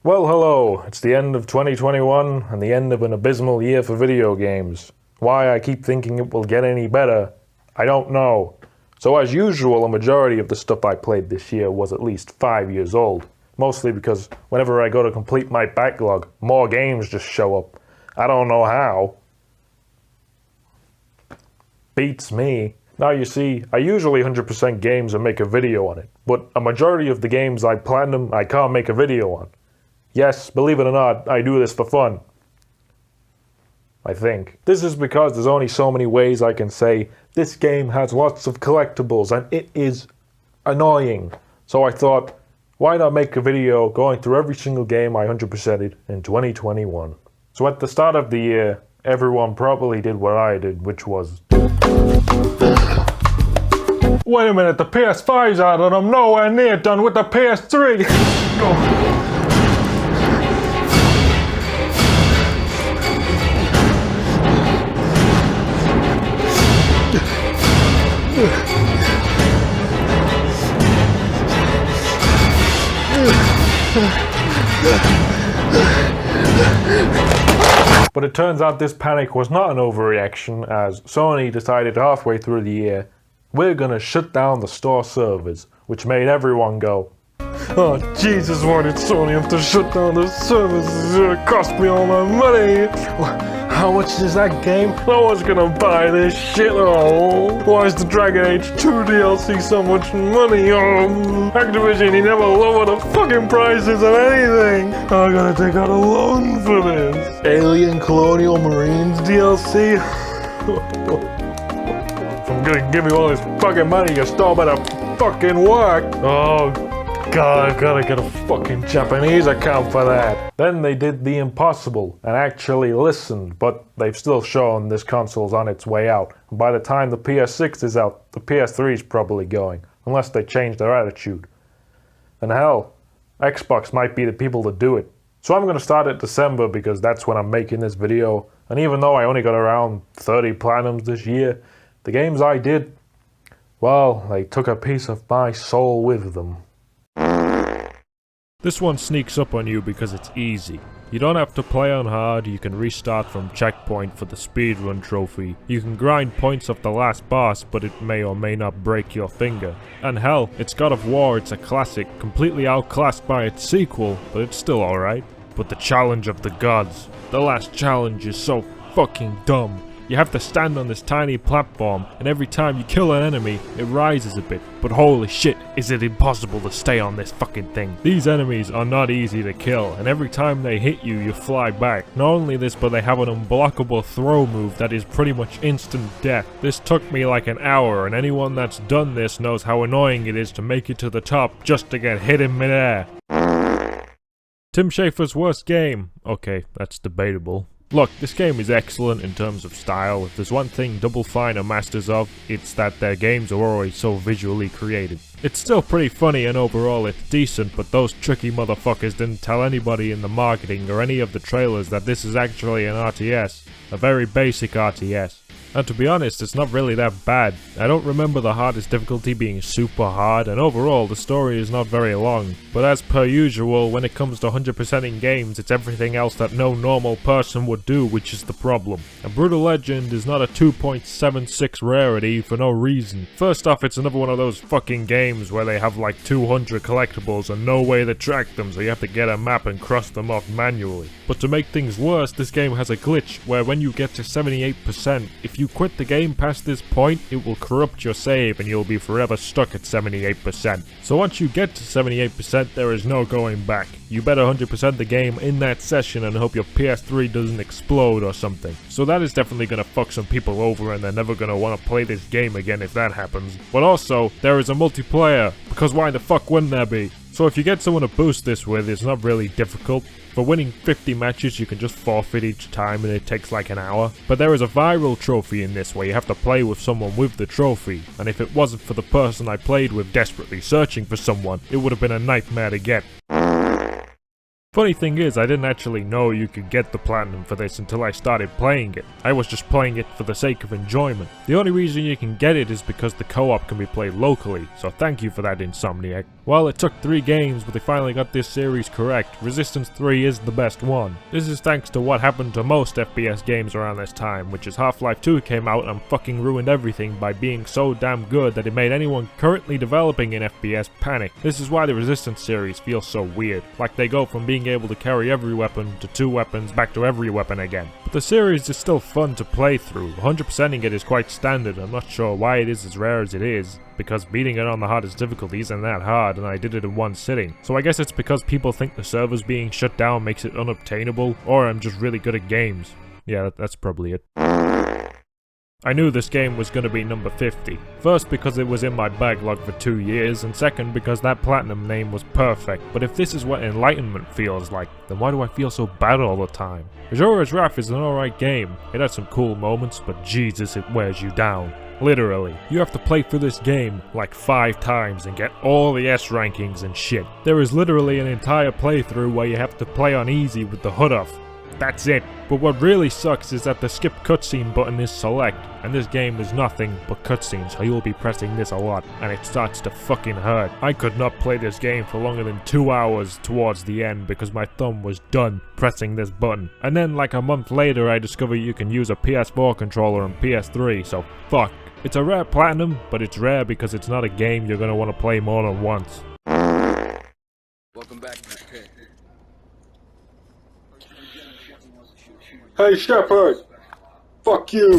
Well, hello, it's the end of 2021 and the end of an abysmal year for video games. Why I keep thinking it will get any better, I don't know. So as usual, a majority of the stuff I played this year was at least 5 years old. Mostly because whenever I go to complete my backlog, more games just show up. I don't know how. Beats me. Now you see, I usually 100% games and make a video on it, but a majority of the games I platinum I can't make a video on. Yes, believe it or not, I do this for fun. I think. This is because there's only so many ways I can say, this game has lots of collectibles and it is annoying. So I thought, why not make a video going through every single game I 100%ed in 2021. So at the start of the year, everyone probably did what I did, which was... Wait a minute, the PS5's out and I'm nowhere near done with the PS3! But it turns out this panic was not an overreaction, as Sony decided halfway through the year, we're gonna shut down the store servers, which made everyone go, oh Jesus, why did Sony have to shut down the servers? It's gonna cost me all my money! How much is that game? No one's gonna buy this shit! Oh, why is the Dragon Age 2 DLC so much money? Oh, Activision, you never lower the fucking prices of anything! I gotta take out a loan for this! Alien Colonial Marines DLC? If I'm gonna give you all this fucking money, your store better fucking work! Oh, God, I gotta get a fucking Japanese account for that. Then they did the impossible and actually listened, but they've still shown this console's on its way out. And by the time the PS6 is out, the PS3's probably going, unless they change their attitude. And hell, Xbox might be the people to do it. So I'm gonna start at December because that's when I'm making this video, and even though I only got around 30 platinums this year, the games I did, well, they took a piece of my soul with them. This one sneaks up on you because it's easy. You don't have to play on hard, you can restart from checkpoint for the speedrun trophy. You can grind points off the last boss, but it may or may not break your finger. And hell, it's God of War, it's a classic, completely outclassed by its sequel, but it's still alright. But the challenge of the gods, the last challenge is so fucking dumb. You have to stand on this tiny platform, and every time you kill an enemy, it rises a bit. But holy shit, is it impossible to stay on this fucking thing. These enemies are not easy to kill, and every time they hit you, you fly back. Not only this, but they have an unblockable throw move that is pretty much instant death. This took me like an hour, and anyone that's done this knows how annoying it is to make it to the top just to get hit in midair. Tim Schafer's worst game? Okay, that's debatable. Look, this game is excellent in terms of style. If there's one thing Double Fine are masters of, it's that their games are always so visually creative. It's still pretty funny and overall it's decent, but those tricky motherfuckers didn't tell anybody in the marketing or any of the trailers that this is actually an RTS. A very basic RTS. And to be honest, it's not really that bad. I don't remember the hardest difficulty being super hard, and overall the story is not very long. But as per usual, when it comes to 100%ing games, it's everything else that no normal person would do, which is the problem. A Brutal Legend is not a 2.76 rarity for no reason. First off, it's another one of those fucking games where they have like 200 collectibles and no way to track them, so you have to get a map and cross them off manually. But to make things worse, this game has a glitch where when you get to 78%, if you quit the game past this point, it will corrupt your save and you'll be forever stuck at 78%. So once you get to 78%, there is no going back. You better 100% the game in that session and hope your PS3 doesn't explode or something. So that is definitely gonna fuck some people over and they're never gonna wanna play this game again if that happens. But also, there is a multiplayer, because why the fuck wouldn't there be? So if you get someone to boost this with, it's not really difficult. For winning 50 matches, you can just forfeit each time and it takes like an hour. But there is a viral trophy in this where you have to play with someone with the trophy. And if it wasn't for the person I played with desperately searching for someone, it would have been a nightmare to get. Funny thing is, I didn't actually know you could get the platinum for this until I started playing it. I was just playing it for the sake of enjoyment. The only reason you can get it is because the co-op can be played locally, so thank you for that, Insomniac. While it took 3 games, but they finally got this series correct, Resistance 3 is the best one. This is thanks to what happened to most FPS games around this time, which is Half-Life 2 came out and fucking ruined everything by being so damn good that it made anyone currently developing in FPS panic. This is why the Resistance series feels so weird, like they go from being able to carry every weapon to 2 weapons back to every weapon again. But the series is still fun to play through. 100%ing it is quite standard. I'm not sure why it is as rare as it is, because beating it on the hardest difficulty isn't that hard and I did it in one sitting. So I guess it's because people think the servers being shut down makes it unobtainable, or I'm just really good at games. Yeah, that's probably it. I knew this game was going to be number 50. First because it was in my backlog for 2 years, and second because that platinum name was perfect. But if this is what enlightenment feels like, then why do I feel so bad all the time? Asura's Wrath is an alright game. It has some cool moments, but Jesus, it wears you down. Literally. You have to play through this game like 5 times and get all the S rankings and shit. There is literally an entire playthrough where you have to play on easy with the hood off. That's it. But what really sucks is that the skip cutscene button is select, and this game is nothing but cutscenes, so you'll be pressing this a lot, and it starts to fucking hurt. I could not play this game for longer than 2 hours towards the end because my thumb was done pressing this button. And then like a month later I discovered you can use a PS4 controller and PS3, so fuck. It's a rare platinum, but it's rare because it's not a game you're gonna want to play more than once. Welcome back, Mr. Payne. Hey Shepard! Fuck you!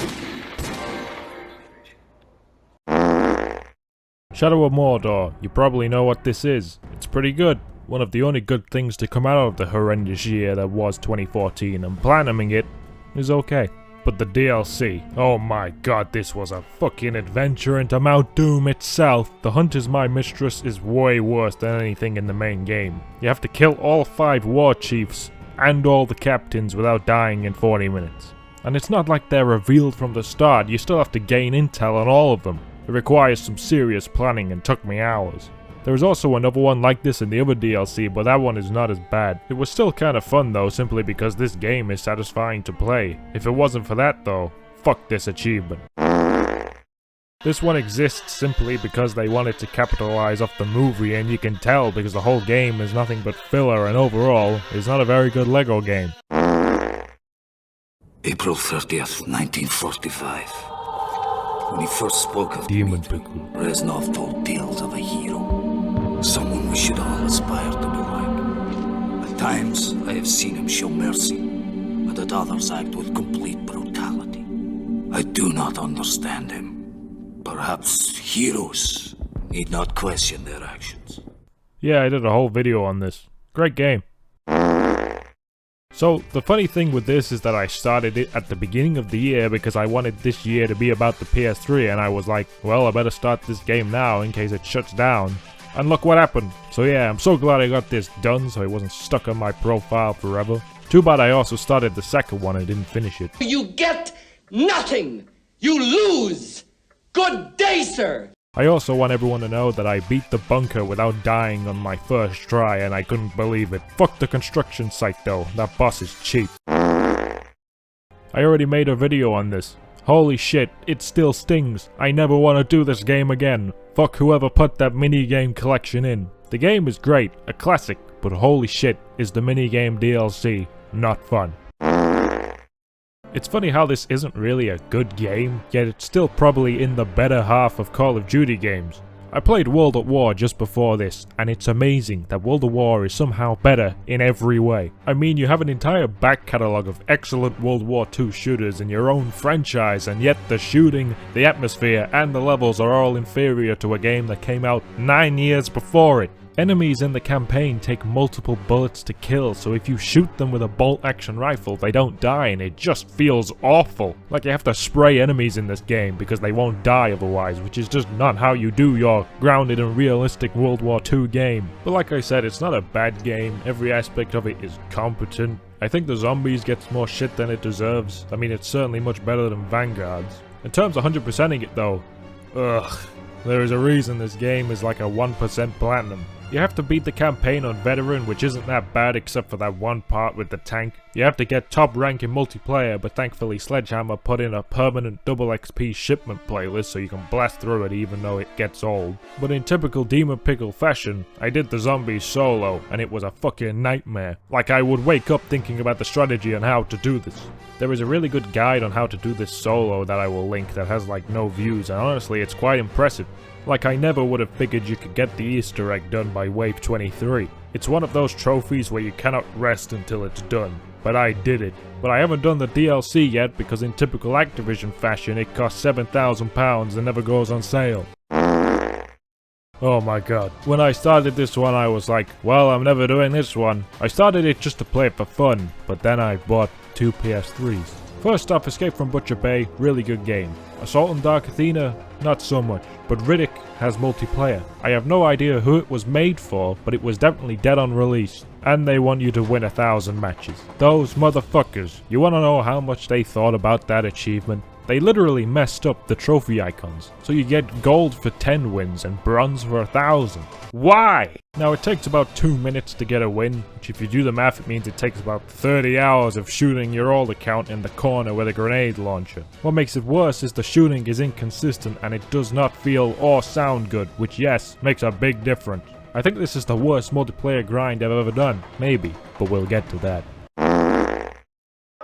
Shadow of Mordor, you probably know what this is. It's pretty good. One of the only good things to come out of the horrendous year that was 2014, and platinuming it is okay. But the DLC, oh my god, this was a fucking adventure into Mount Doom itself. The Hunt is My Mistress is way worse than anything in the main game. You have to kill all 5 war chiefs and all the captains without dying in 40 minutes. And it's not like they're revealed from the start, you still have to gain intel on all of them. It requires some serious planning and took me hours. There is also another one like this in the other DLC, but that one is not as bad. It was still kinda fun though, simply because this game is satisfying to play. If it wasn't for that though, fuck this achievement. This one exists simply because they wanted to capitalize off the movie, and you can tell because the whole game is nothing but filler and overall is not a very good LEGO game. April 30th, 1945. When he first spoke of Demonpickle. Reznov told tales of a hero. Someone we should all aspire to be like. At times, I have seen him show mercy, and at others act with complete brutality. I do not understand him. Perhaps heroes need not question their actions. Yeah, I did a whole video on this. Great game. So, the funny thing with this is that I started it at the beginning of the year because I wanted this year to be about the PS3, and I was like, well, I better start this game now in case it shuts down. And look what happened. So yeah, I'm so glad I got this done so it wasn't stuck on my profile forever. Too bad I also started the second one and didn't finish it. You get nothing! You lose! Good day, sir! I also want everyone to know that I beat the bunker without dying on my first try, and I couldn't believe it. Fuck the construction site though, that boss is cheap. I already made a video on this. Holy shit, it still stings. I never want to do this game again. Fuck whoever put that minigame collection in. The game is great, a classic, but holy shit, is the minigame DLC not fun. It's funny how this isn't really a good game, yet it's still probably in the better half of Call of Duty games. I played World at War just before this, and it's amazing that World at War is somehow better in every way. I mean, you have an entire back catalogue of excellent World War II shooters in your own franchise, and yet the shooting, the atmosphere, and the levels are all inferior to a game that came out 9 years before it. Enemies in the campaign take multiple bullets to kill, so if you shoot them with a bolt-action rifle, they don't die, and it just feels awful. Like you have to spray enemies in this game because they won't die otherwise, which is just not how you do your grounded and realistic World War II game. But like I said, it's not a bad game, every aspect of it is competent. I think the zombies gets more shit than it deserves. I mean, it's certainly much better than Vanguard's. In terms of 100%ing it though, ugh. There is a reason this game is like a 1% platinum. You have to beat the campaign on veteran, which isn't that bad except for that one part with the tank. You have to get top rank in multiplayer, but thankfully Sledgehammer put in a permanent double XP shipment playlist so you can blast through it even though it gets old. But in typical Demonpickle fashion, I did the zombies solo, and it was a fucking nightmare. Like, I would wake up thinking about the strategy on how to do this. There is a really good guide on how to do this solo that I will link that has like no views, and honestly it's quite impressive. Like, I never would have figured you could get the Easter egg done by wave 23. It's one of those trophies where you cannot rest until it's done. But I did it. But I haven't done the DLC yet because in typical Activision fashion it costs £7,000 and never goes on sale. Oh my god. When I started this one I was like, well, I'm never doing this one. I started it just to play it for fun, but then I bought 2 PS3s. First off, Escape from Butcher Bay, really good game. Assault on Dark Athena, not so much. But Riddick has multiplayer. I have no idea who it was made for, but it was definitely dead on release. And they want you to win 1,000 matches. Those motherfuckers. You wanna know how much they thought about that achievement? They literally messed up the trophy icons, so you get gold for 10 wins and bronze for 1,000. Why? Now it takes about 2 minutes to get a win, which if you do the math it means it takes about 30 hours of shooting your old account in the corner with a grenade launcher. What makes it worse is the shooting is inconsistent and it does not feel or sound good, which yes, makes a big difference. I think this is the worst multiplayer grind I've ever done, maybe, but we'll get to that.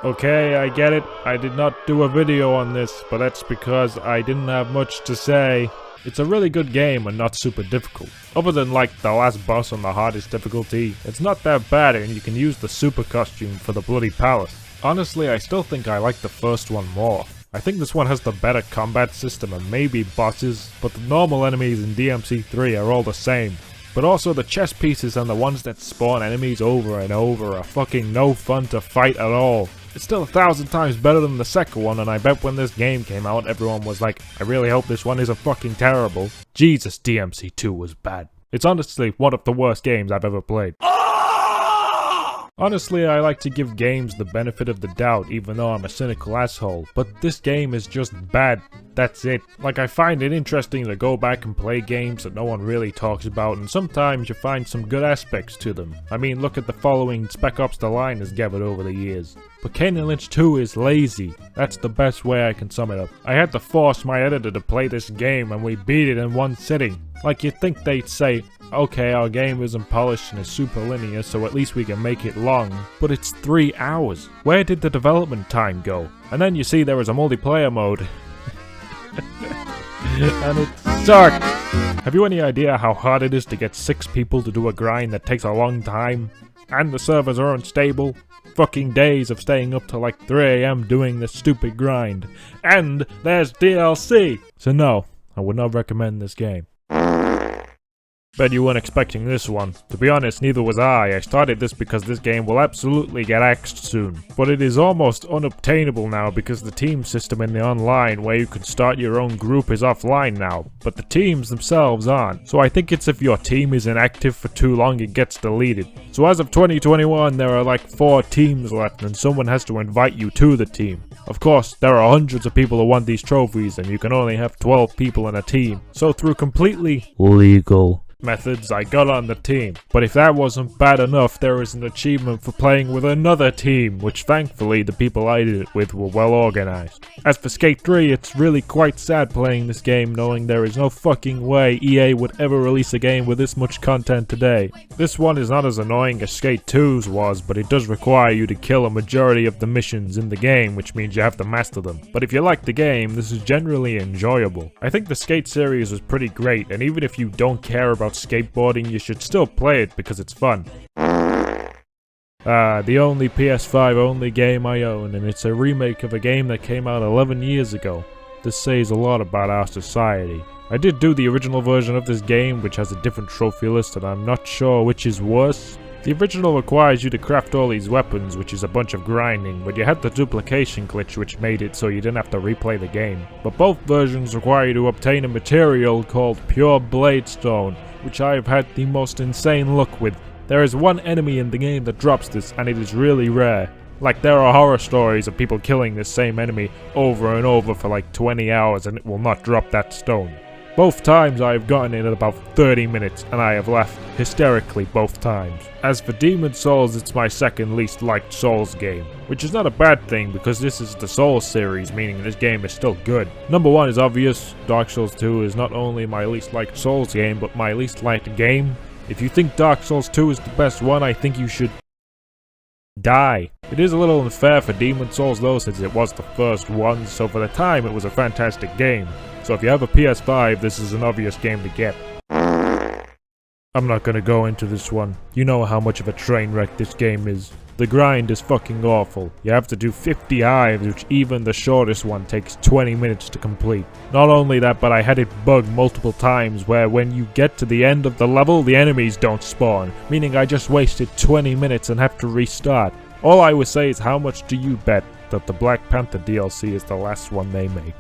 Okay, I get it. I did not do a video on this, but that's because I didn't have much to say. It's a really good game and not super difficult. Other than like the last boss on the hardest difficulty, it's not that bad and you can use the super costume for the bloody palace. Honestly, I still think I like the first one more. I think this one has the better combat system and maybe bosses, but the normal enemies in DMC3 are all the same. But also the chess pieces and the ones that spawn enemies over and over are fucking no fun to fight at all. It's still 1,000 times better than the second one, and I bet when this game came out everyone was like, I really hope this one isn't fucking terrible. Jesus, DMC2 was bad. It's honestly one of the worst games I've ever played. Honestly, I like to give games the benefit of the doubt even though I'm a cynical asshole, but this game is just bad. That's it. Like, I find it interesting to go back and play games that no one really talks about, and sometimes you find some good aspects to them. I mean, look at the following Spec Ops The Line has gathered over the years. But Kane Lynch 2 is lazy. That's the best way I can sum it up. I had to force my editor to play this game and we beat it in one sitting. Like, you'd think they'd say, okay, our game isn't polished and is super linear, so at least we can make it long. But it's 3 hours. Where did the development time go? And then you see there is a multiplayer mode. And it sucks. Have you any idea how hard it is to get 6 people to do a grind that takes a long time? And the servers are unstable? Fucking days of staying up till like 3 AM doing this stupid grind. And there's DLC! So no, I would not recommend this game. Bet you weren't expecting this one. To be honest, neither was I. I started this because this game will absolutely get axed soon. But it is almost unobtainable now because the team system in the online where you can start your own group is offline now. But the teams themselves aren't. So I think it's if your team is inactive for too long it gets deleted. So as of 2021 there are like 4 teams left and someone has to invite you to the team. Of course, there are hundreds of people who want these trophies and you can only have 12 people in a team. So through completely legal methods, I got on the team. But if that wasn't bad enough, there is an achievement for playing with another team, which thankfully the people I did it with were well organized. As for Skate 3, it's really quite sad playing this game knowing there is no fucking way EA would ever release a game with this much content today. This one is not as annoying as Skate 2's was, but it does require you to kill a majority of the missions in the game, which means you have to master them. But if you like the game, this is generally enjoyable. I think the Skate series was pretty great, and even if you don't care about skateboarding, you should still play it because it's fun. The only PS5 only game I own, and it's a remake of a game that came out 11 years ago. This says a lot about our society. I did do the original version of this game, which has a different trophy list, and I'm not sure which is worse. The original requires you to craft all these weapons, which is a bunch of grinding, but you had the duplication glitch which made it so you didn't have to replay the game. But both versions require you to obtain a material called Pure Bladestone, which I have had the most insane luck with. There is one enemy in the game that drops this, and it is really rare. Like, there are horror stories of people killing this same enemy over and over for like 20 hours and it will not drop that stone. Both times I have gotten in at about 30 minutes and I have left hysterically both times. As for Demon's Souls, it's my second least liked Souls game, which is not a bad thing because this is the Souls series, meaning this game is still good. Number 1 is obvious. Dark Souls 2 is not only my least liked Souls game, but my least liked game. If you think Dark Souls 2 is the best one, I think you should die. It is a little unfair for Demon's Souls though, since it was the first one, so for the time it was a fantastic game. So if you have a PS5, this is an obvious game to get. I'm not gonna go into this one. You know how much of a train wreck this game is. The grind is fucking awful. You have to do 50 hives, which even the shortest one takes 20 minutes to complete. Not only that, but I had it bug multiple times where when you get to the end of the level, the enemies don't spawn, meaning I just wasted 20 minutes and have to restart. All I would say is, how much do you bet that the Black Panther DLC is the last one they make?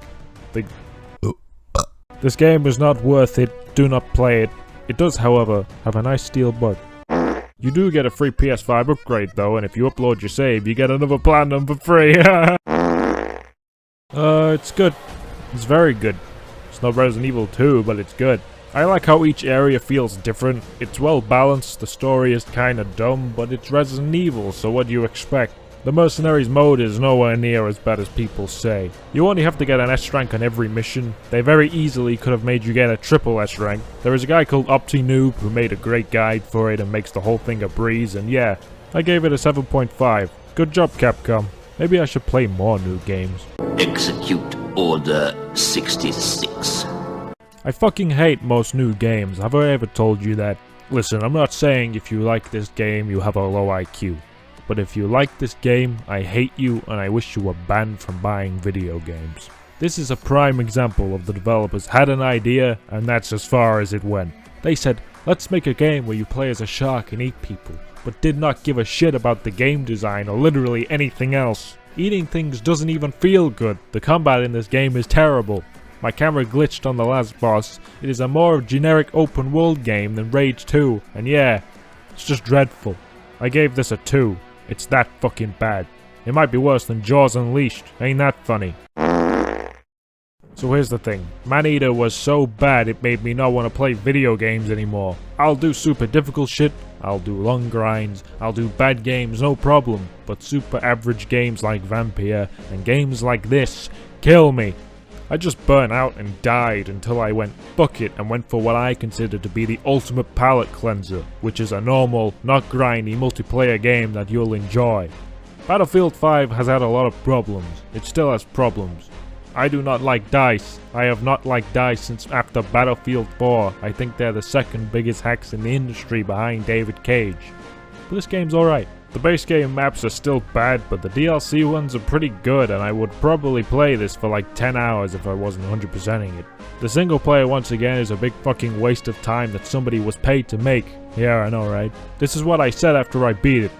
This game is not worth it. Do not play it. It does, however, have a nice steel bug. You do get a free PS5 upgrade though, and if you upload your save, you get another platinum for free. It's good. It's very good. It's not Resident Evil 2, but it's good. I like how each area feels different. It's well balanced, the story is kinda dumb, but it's Resident Evil, so what do you expect? The Mercenaries mode is nowhere near as bad as people say. You only have to get an S rank on every mission. They very easily could have made you get a triple S rank. There is a guy called OptiNoob who made a great guide for it and makes the whole thing a breeze, and yeah, I gave it a 7.5. Good job, Capcom. Maybe I should play more new games. Execute Order 66. I fucking hate most new games. Have I ever told you that? Listen, I'm not saying if you like this game you have a low IQ. But if you like this game, I hate you and I wish you were banned from buying video games. This is a prime example of the developers had an idea and that's as far as it went. They said, let's make a game where you play as a shark and eat people, but did not give a shit about the game design or literally anything else. Eating things doesn't even feel good. The combat in this game is terrible. My camera glitched on the last boss. It is a more generic open world game than Rage 2, and yeah, it's just dreadful. I gave this a 2. It's that fucking bad. It might be worse than Jaws Unleashed. Ain't that funny? So here's the thing. Maneater was so bad it made me not want to play video games anymore. I'll do super difficult shit, I'll do long grinds, I'll do bad games, no problem. But super average games like Vampire and games like this kill me. I just burnt out and died until I went fuck it and went for what I consider to be the ultimate palate cleanser, which is a normal, not grindy multiplayer game that you'll enjoy. Battlefield 5 has had a lot of problems. It still has problems. I do not like DICE. I have not liked DICE since after Battlefield 4. I think they're the second biggest hacks in the industry behind David Cage. But this game's alright. The base game maps are still bad, but the DLC ones are pretty good, and I would probably play this for like 10 hours if I wasn't 100%ing it. The single player once again is a big fucking waste of time that somebody was paid to make. Yeah, I know, right? This is what I said after I beat it.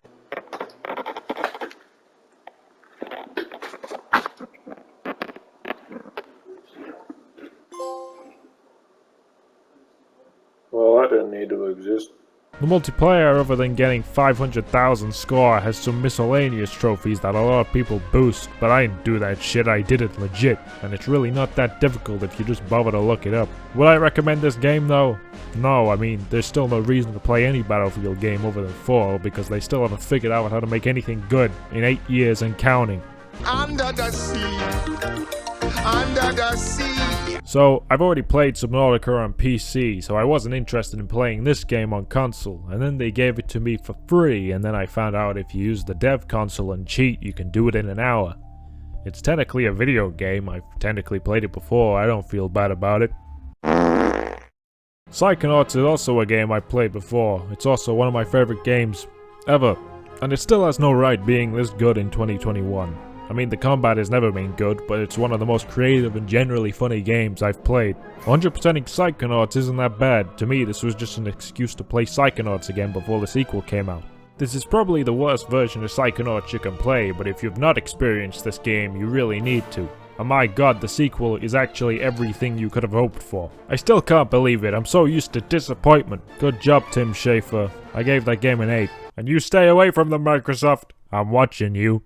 Well, that didn't need to exist. The multiplayer, other than getting 500,000 score, has some miscellaneous trophies that a lot of people boost, but I didn't do that shit, I did it legit, and it's really not that difficult if you just bother to look it up. Would I recommend this game though? No, I mean, there's still no reason to play any Battlefield game other than 4, because they still haven't figured out how to make anything good in 8 years and counting. Under the sea. Under the sea. So, I've already played Subnautica on PC, so I wasn't interested in playing this game on console, and then they gave it to me for free, and then I found out if you use the dev console and cheat, you can do it in an hour. It's technically a video game, I've technically played it before, I don't feel bad about it. Psychonauts is also a game I've played before, it's also one of my favorite games ever, and it still has no right being this good in 2021. I mean, the combat has never been good, but it's one of the most creative and generally funny games I've played. 100%ing Psychonauts isn't that bad. To me, this was just an excuse to play Psychonauts again before the sequel came out. This is probably the worst version of Psychonauts you can play, but if you've not experienced this game, you really need to. And my god, the sequel is actually everything you could have hoped for. I still can't believe it, I'm so used to disappointment. Good job, Tim Schafer. I gave that game an 8. And you stay away from them, Microsoft. I'm watching you.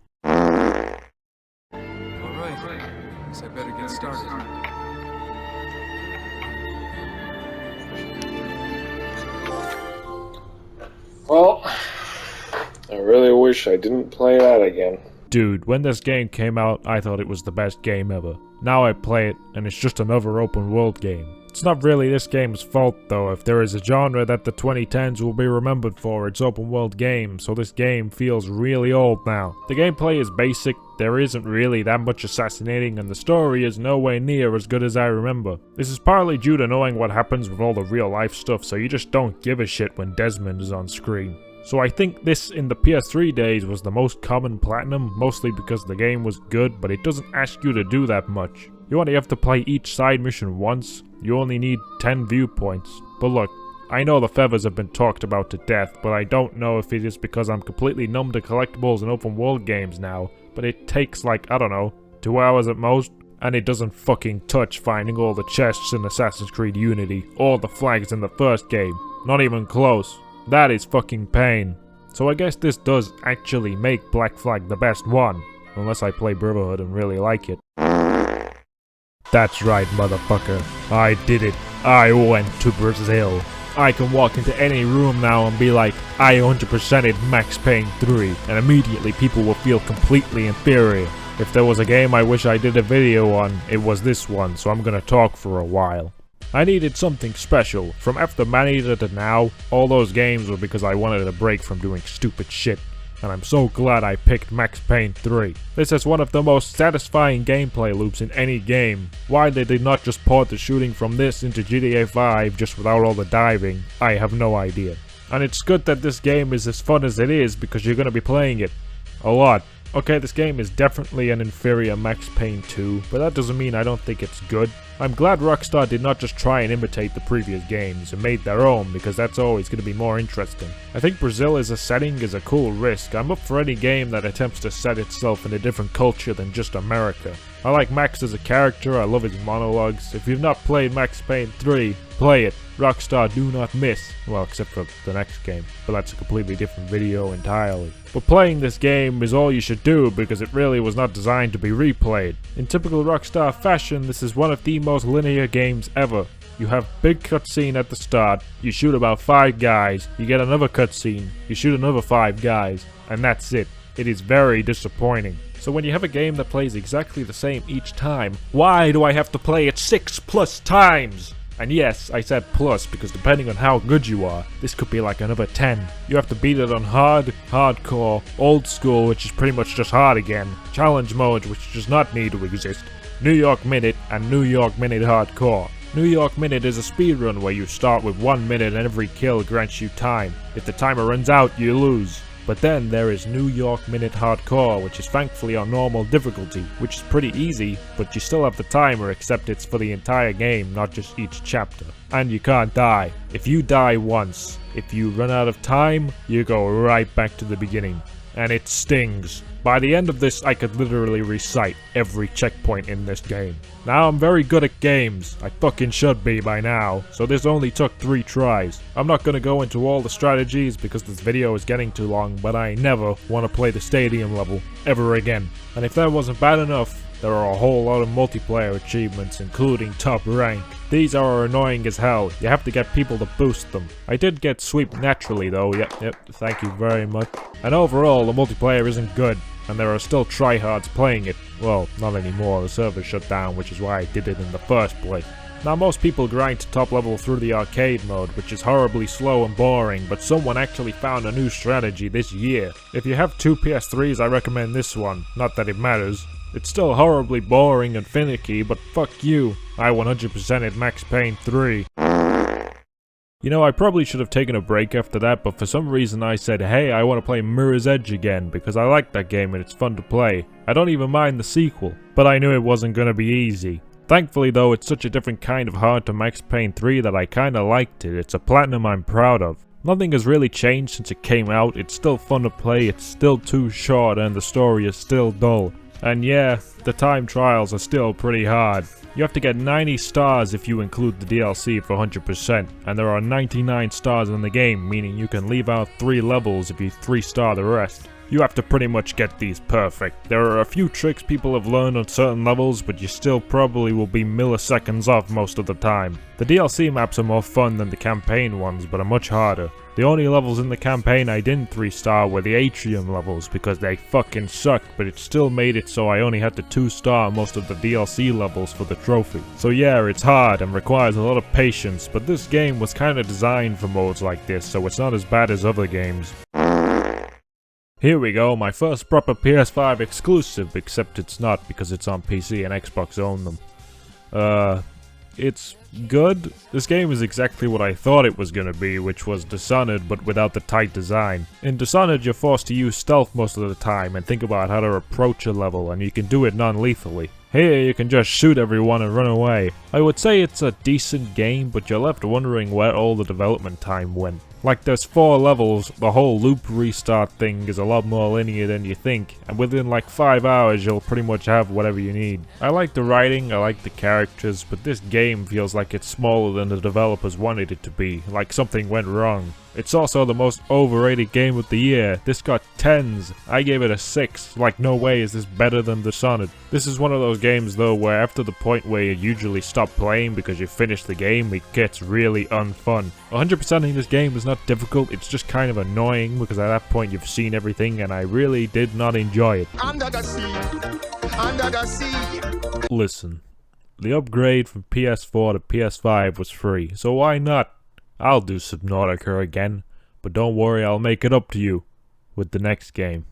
I really wish I didn't play that again. Dude, when this game came out, I thought it was the best game ever. Now I play it, and it's just another open world game. It's not really this game's fault though. If there is a genre that the 2010s will be remembered for, it's open world games, so this game feels really old now. The gameplay is basic, there isn't really that much assassinating, and the story is nowhere near as good as I remember. This is partly due to knowing what happens with all the real life stuff, so you just don't give a shit when Desmond is on screen. So I think this in the PS3 days was the most common platinum, mostly because the game was good, but it doesn't ask you to do that much. You only have to play each side mission once, you only need 10 viewpoints. But look, I know the feathers have been talked about to death, but I don't know if it is because I'm completely numb to collectibles and open world games now, but it takes like, I don't know, 2 hours at most, and it doesn't fucking touch finding all the chests in Assassin's Creed Unity, or the flags in the first game. Not even close. That is fucking Payne. So I guess this does actually make Black Flag the best one, unless I play Brotherhood and really like it. That's right, motherfucker. I did it. I went to Brazil. I can walk into any room now and be like, I 100%ed Max Payne 3, and immediately people will feel completely inferior. If there was a game I wish I did a video on, it was this one, so I'm gonna talk for a while. I needed something special. From after Maneater to now, all those games were because I wanted a break from doing stupid shit. And I'm so glad I picked Max Payne 3. This has one of the most satisfying gameplay loops in any game. Why they did not just port the shooting from this into GTA 5 just without all the diving, I have no idea. And it's good that this game is as fun as it is because you're gonna be playing it a lot. Okay, this game is definitely an inferior Max Payne 2, but that doesn't mean I don't think it's good. I'm glad Rockstar did not just try and imitate the previous games and made their own, because that's always going to be more interesting. I think Brazil as a setting is a cool risk. I'm up for any game that attempts to set itself in a different culture than just America. I like Max as a character, I love his monologues. If you've not played Max Payne 3, play it. Rockstar do not miss. Well, except for the next game, but that's a completely different video entirely. But playing this game is all you should do because it really was not designed to be replayed. In typical Rockstar fashion, this is one of the most linear games ever. You have big cutscene at the start, you shoot about 5 guys, you get another cutscene, you shoot another 5 guys, and that's it. It is very disappointing. So when you have a game that plays exactly the same each time, why do I have to play it 6+ times? And yes, I said plus because depending on how good you are, this could be like another 10. You have to beat it on hard, hardcore, old school, which is pretty much just hard again, challenge mode, which does not need to exist, New York Minute, and New York Minute Hardcore. New York Minute is a speedrun where you start with 1 minute and every kill grants you time. If the timer runs out, you lose. But then there is New York Minute Hardcore, which is thankfully on normal difficulty, which is pretty easy, but you still have the timer except it's for the entire game, not just each chapter. And you can't die. If you die once, if you run out of time, you go right back to the beginning. And it stings. By the end of this, I could literally recite every checkpoint in this game. Now I'm very good at games. I fucking should be by now. So this only took 3 tries. I'm not gonna go into all the strategies because this video is getting too long, but I never want to play the stadium level ever again. And if that wasn't bad enough, there are a whole lot of multiplayer achievements, including top rank. These are annoying as hell. You have to get people to boost them. I did get sweep naturally though, yep, thank you very much. And overall, the multiplayer isn't good, and there are still tryhards playing it. Well, not anymore, the server shut down, which is why I did it in the first place. Now most people grind to top level through the arcade mode, which is horribly slow and boring, but someone actually found a new strategy this year. If you have 2 PS3s, I recommend this one, not that it matters. It's still horribly boring and finicky, but fuck you. I 100%ed Max Payne 3. You know, I probably should have taken a break after that, but for some reason I said, hey, I want to play Mirror's Edge again, because I like that game and it's fun to play. I don't even mind the sequel, but I knew it wasn't gonna be easy. Thankfully though, it's such a different kind of hard to Max Payne 3 that I kinda liked it. It's a platinum I'm proud of. Nothing has really changed since it came out, it's still fun to play, it's still too short, and the story is still dull. And yeah, the time trials are still pretty hard. You have to get 90 stars if you include the DLC for 100%, and there are 99 stars in the game, meaning you can leave out 3 levels if you 3-star the rest. You have to pretty much get these perfect. There are a few tricks people have learned on certain levels, but you still probably will be milliseconds off most of the time. The DLC maps are more fun than the campaign ones, but are much harder. The only levels in the campaign I didn't 3-star were the atrium levels, because they fucking suck, but it still made it so I only had to 2-star most of the DLC levels for the trophy. So yeah, it's hard and requires a lot of patience, but this game was kinda designed for modes like this, so it's not as bad as other games. Here we go, my first proper PS5 exclusive, except it's not because it's on PC and Xbox own them. It's good. This game is exactly what I thought it was gonna be, which was Dishonored but without the tight design. In Dishonored you're forced to use stealth most of the time and think about how to approach a level, and you can do it non-lethally. Here you can just shoot everyone and run away. I would say it's a decent game, but you're left wondering where all the development time went. Like there's 4 levels, the whole loop restart thing is a lot more linear than you think, and within like 5 hours you'll pretty much have whatever you need. I like the writing, I like the characters, but this game feels like it's smaller than the developers wanted it to be, like something went wrong. It's also the most overrated game of the year. This got 10s. I gave it a 6. Like no way is this better than Dishonored. This is one of those games though where after the point where you usually stop playing because you finish the game, it gets really unfun. 100%ing this game is not difficult, it's just kind of annoying because at that point you've seen everything and I really did not enjoy it. Under the sea. Under the sea. Listen, the upgrade from PS4 to PS5 was free, so why not? I'll do Subnautica again, but don't worry, I'll make it up to you with the next game.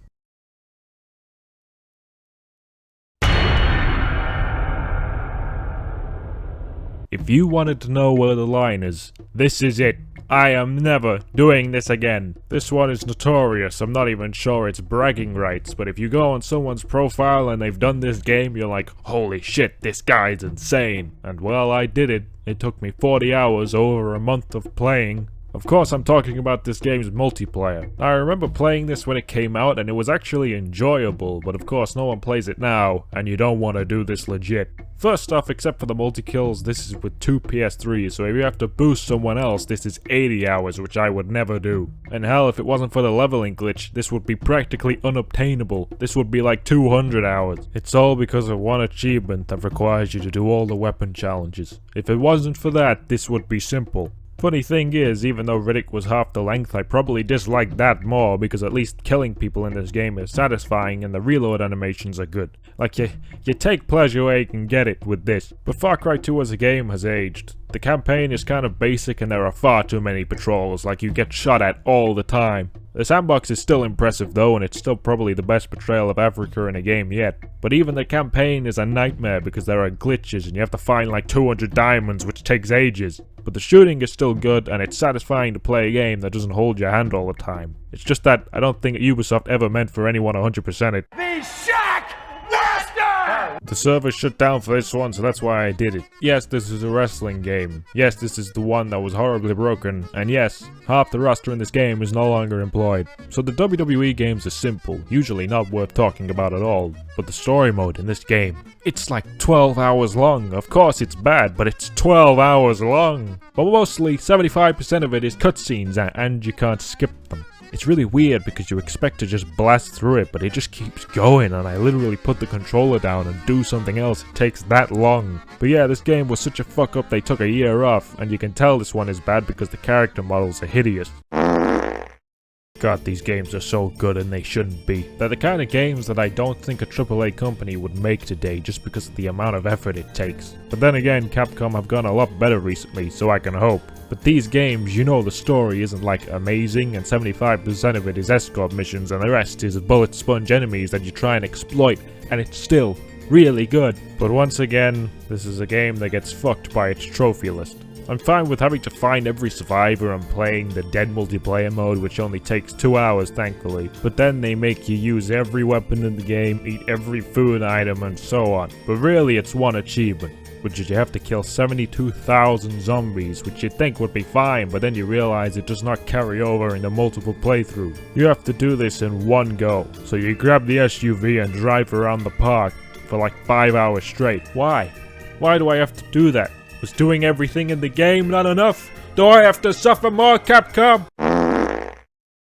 If you wanted to know where the line is, this is it. I am never doing this again. This one is notorious, I'm not even sure it's bragging rights, but if you go on someone's profile and they've done this game, you're like, holy shit, this guy's insane. And well, I did it. It took me 40 hours over a month of playing. Of course, I'm talking about this game's multiplayer. I remember playing this when it came out and it was actually enjoyable, but of course no one plays it now, and you don't want to do this legit. First off, except for the multi-kills, this is with 2 PS3s, so if you have to boost someone else, this is 80 hours, which I would never do. And hell, if it wasn't for the leveling glitch, this would be practically unobtainable. This would be like 200 hours. It's all because of one achievement that requires you to do all the weapon challenges. If it wasn't for that, this would be simple. Funny thing is, even though Riddick was half the length, I probably disliked that more because at least killing people in this game is satisfying and the reload animations are good. Like you take pleasure where you can get it with this. But Far Cry 2 as a game has aged. The campaign is kind of basic and there are far too many patrols, like you get shot at all the time. The sandbox is still impressive though, and it's still probably the best portrayal of Africa in a game yet. But even the campaign is a nightmare because there are glitches and you have to find like 200 diamonds, which takes ages. But the shooting is still good and it's satisfying to play a game that doesn't hold your hand all the time. It's just that I don't think Ubisoft ever meant for anyone 100% it. The server shut down for this one, so that's why I did it. Yes, this is a wrestling game. Yes, this is the one that was horribly broken. And yes, half the roster in this game is no longer employed. So the WWE games are simple, usually not worth talking about at all. But the story mode in this game, it's like 12 hours long. Of course it's bad, but it's 12 hours long. But mostly, 75% of it is cutscenes and you can't skip them. It's really weird because you expect to just blast through it, but it just keeps going and I literally put the controller down and do something else. It takes that long. But yeah, this game was such a fuck up they took a year off, and you can tell this one is bad because the character models are hideous. God, these games are so good and they shouldn't be. They're the kind of games that I don't think a AAA company would make today just because of the amount of effort it takes. But then again, Capcom have gone a lot better recently, so I can hope. But these games, you know the story isn't like amazing, and 75% of it is escort missions and the rest is bullet sponge enemies that you try and exploit, and it's still really good. But once again, this is a game that gets fucked by its trophy list. I'm fine with having to find every survivor and playing the dead multiplayer mode, which only takes 2 hours thankfully, but then they make you use every weapon in the game, eat every food item and so on. But really it's one achievement, which is you have to kill 72,000 zombies, which you'd think would be fine, but then you realize it does not carry over into multiple playthroughs. You have to do this in one go, so you grab the SUV and drive around the park for like 5 hours straight. Why? Why do I have to do that? Was doing everything in the game not enough? Do I have to suffer more, Capcom?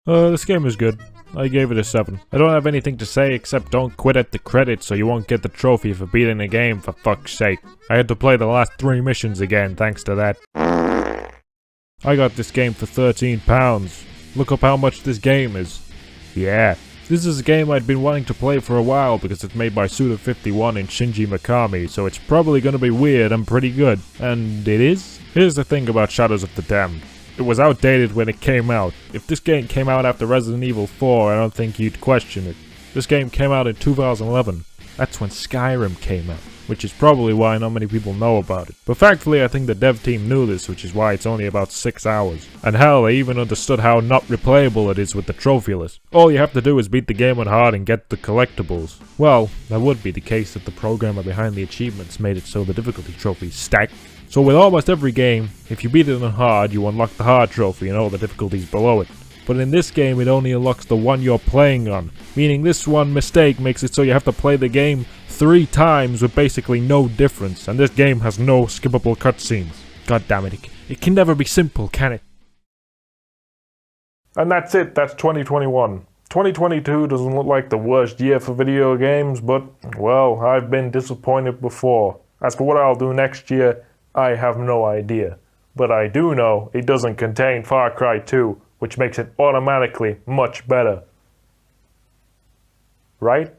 This game is good. I gave it a 7. I don't have anything to say except don't quit at the credits so you won't get the trophy for beating the game, for fuck's sake. I had to play the last 3 missions again thanks to that. I got this game for £13. Look up how much this game is. Yeah. This is a game I'd been wanting to play for a while because it's made by Suda51 and Shinji Mikami, so it's probably gonna be weird and pretty good. And it is? Here's the thing about Shadows of the Damned. It was outdated when it came out. If this game came out after Resident Evil 4, I don't think you'd question it. This game came out in 2011. That's when Skyrim came out, which is probably why not many people know about it. But factually, I think the dev team knew this, which is why it's only about 6 hours. And hell, they even understood how not replayable it is with the trophy list. All you have to do is beat the game on hard and get the collectibles. Well, that would be the case if the programmer behind the achievements made it so the difficulty trophies stack. So with almost every game, if you beat it on hard, you unlock the hard trophy and all the difficulties below it. But in this game, it only unlocks the one you're playing on, meaning this one mistake makes it so you have to play the game 3 times with basically no difference, and this game has no skippable cutscenes. God damn it, it can never be simple, can it? And that's it, that's 2021. 2022 doesn't look like the worst year for video games, but, well, I've been disappointed before. As for what I'll do next year, I have no idea. But I do know it doesn't contain Far Cry 2, which makes it automatically much better. Right?